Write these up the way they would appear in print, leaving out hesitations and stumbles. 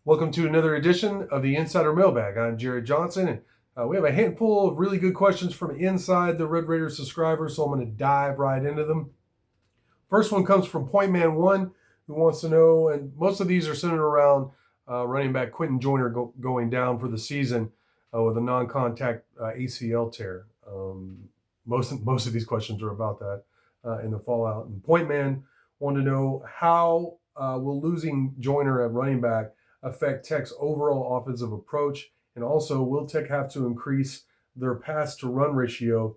Welcome to another edition of the Insider Mailbag. I'm Jared Johnson, and we have a handful of really good questions from inside the Red Raiders subscribers, so I'm going to dive right into them. First one comes from Pointman1, who wants to know, and most of these are centered around running back Quentin Joyner going down for the season with a non-contact ACL tear. Most of these questions are about that in the fallout. And Pointman wanted to know how will losing Joyner at running back affect Tech's overall offensive approach, and also will Tech have to increase their pass to run ratio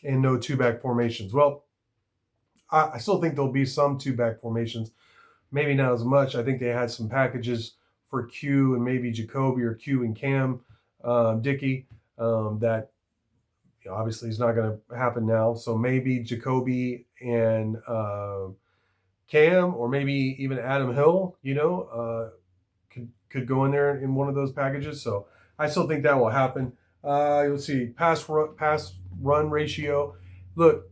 and no two-back formations? Well, I still think there'll be some two-back formations, maybe not as much. I think they had some packages for Q and maybe Jacoby, or Q and Cam Dickey, that obviously is not going to happen now. So maybe Jacoby and Cam, or maybe even Adam Hill, could go in there in one of those packages. So I still think that will happen. Let's see, pass run ratio. Look,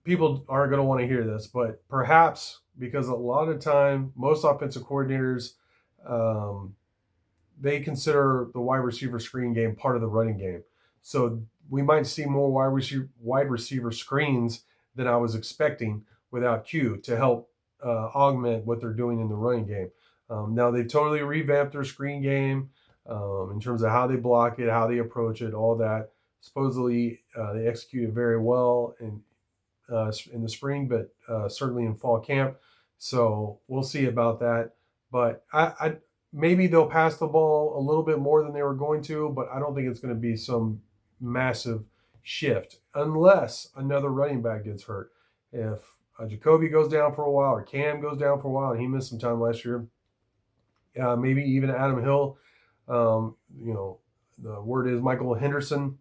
people aren't going to want to hear this, but perhaps because a lot of time, most offensive coordinators, they consider the wide receiver screen game part of the running game. So we might see more wide receiver screens than I was expecting without Q to help augment what they're doing in the running game. Now they've totally revamped their screen game in terms of how they block it, how they approach it, all that. Supposedly they executed very well in the spring, but certainly in fall camp. So we'll see about that. But I maybe they'll pass the ball a little bit more than they were going to, but I don't think it's going to be some massive shift unless another running back gets hurt. If Jacoby goes down for a while, or Cam goes down for a while, and he missed some time last year, maybe even Adam Hill. The word is Michael Henderson,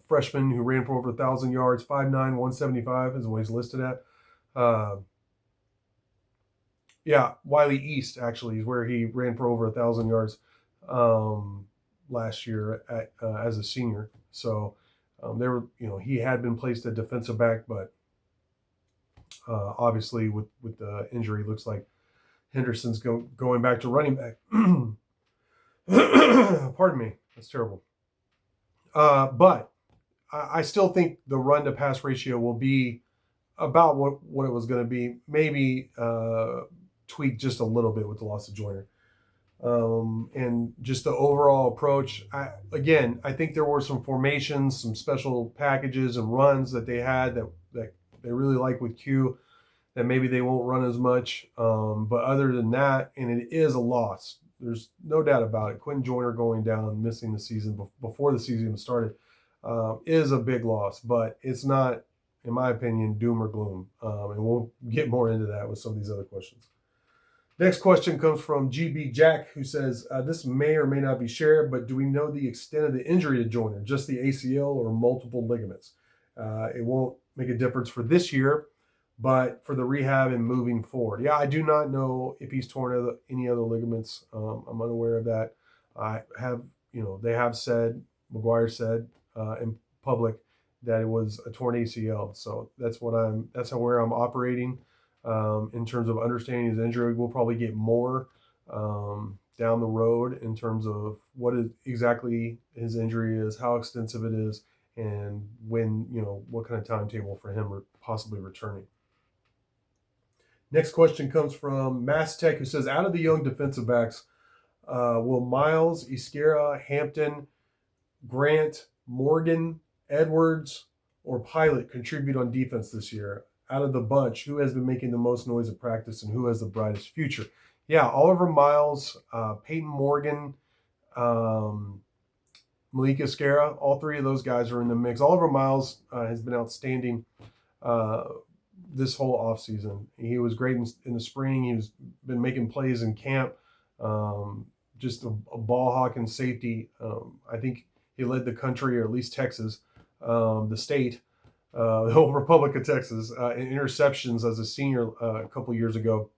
freshman who ran for over 1,000 yards, 5'9", 175 is what he's listed at. Wiley East actually is where he ran for over 1,000 yards last year as a senior. So he had been placed at defensive back, but obviously with the injury, looks like Henderson's going back to running back. Pardon me, that's terrible. But I still think the run to pass ratio will be about what it was going to be. Maybe tweaked just a little bit with the loss of Joyner. And just the overall approach. I think there were some formations, some special packages and runs that they had that they really like with Q, that maybe they won't run as much. But other than that, and it is a loss, there's no doubt about it. Quentin Joyner going down, missing the season before the season even started, is a big loss. But it's not, in my opinion, doom or gloom. And we'll get more into that with some of these other questions. Next question comes from GB Jack, who says, this may or may not be shared, but do we know the extent of the injury to Joyner, just the ACL or multiple ligaments? It won't make a difference for this year, but for the rehab and moving forward. Yeah, I do not know if he's torn any other ligaments. I'm unaware of that. They have said, McGuire said in public that it was a torn ACL. So that's where I'm operating in terms of understanding his injury. We'll probably get more down the road in terms of exactly his injury is, how extensive it is, and when, what kind of timetable for him possibly returning. Next question comes from Mass Tech, who says, out of the young defensive backs, will Miles, Isquera, Hampton, Grant, Morgan, Edwards, or Pilot contribute on defense this year? Out of the bunch, who has been making the most noise at practice and who has the brightest future? Yeah, Oliver Miles, Peyton Morgan, Malik Isquera, all three of those guys are in the mix. Oliver Miles has been outstanding this whole offseason. He was great in the spring. He's been making plays in camp. Just a ball hawk and safety. I think he led the country, or at least Texas, the state, the whole Republic of Texas, in interceptions as a senior a couple years ago.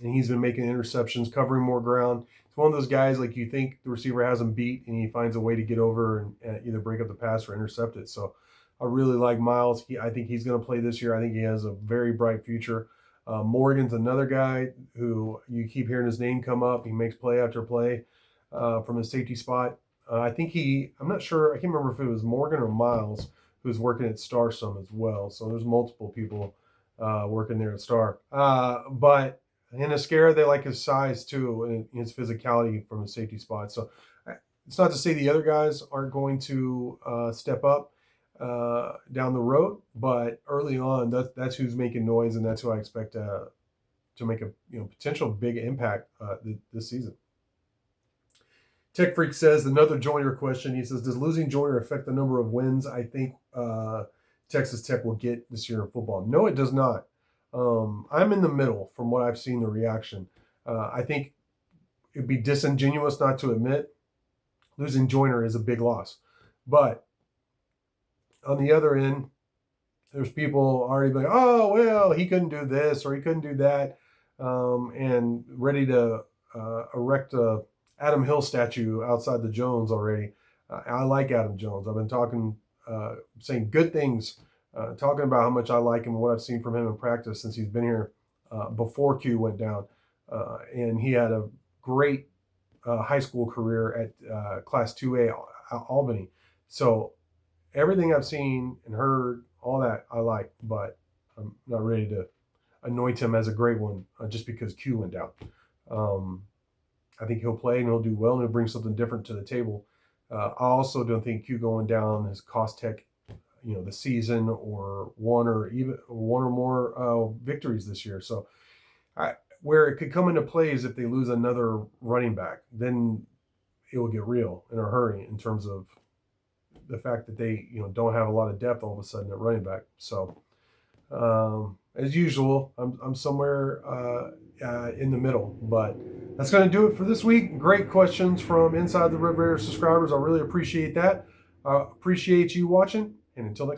And he's been making interceptions, covering more ground. It's one of those guys, like, you think the receiver has him beat, and he finds a way to get over and either break up the pass or intercept it. So I really like Miles. I think he's going to play this year. I think he has a very bright future. Morgan's another guy who you keep hearing his name come up. He makes play after play from his safety spot. I think I'm not sure, I can't remember if it was Morgan or Miles who's working at Star some as well. So there's multiple people working there at Star. But in Escara, they like his size too and his physicality from his safety spot. So it's not to say the other guys aren't going to step up down the road, but early on, that's who's making noise, and that's who I expect to make a potential big impact this season. Tech Freak says another Joyner question. He says, "Does losing Joyner affect the number of wins I think Texas Tech will get this year in football?" No, it does not. I'm in the middle from what I've seen the reaction. I think it'd be disingenuous not to admit losing Joyner is a big loss, but on the other end, there's people already like, oh, well, he couldn't do this or he couldn't do that, and ready to erect a Adam Hill statue outside the Jones already. I like Adam Jones. I've been talking, saying good things, talking about how much I like him and what I've seen from him in practice since he's been here before Q went down. And he had a great high school career at Class 2A Albany. So everything I've seen and heard, all that I like, but I'm not ready to anoint him as a great one just because Q went down. I think he'll play and he'll do well and he'll bring something different to the table. I also don't think Q going down has cost Tech, the season or one or more victories this year. So where it could come into play is if they lose another running back, then it will get real in a hurry in terms of the fact that they don't have a lot of depth all of a sudden at running back. So as usual, I'm somewhere in the middle, but that's going to do it for this week. Great questions from Inside the River subscribers. I really appreciate that. Appreciate you watching, and until next time.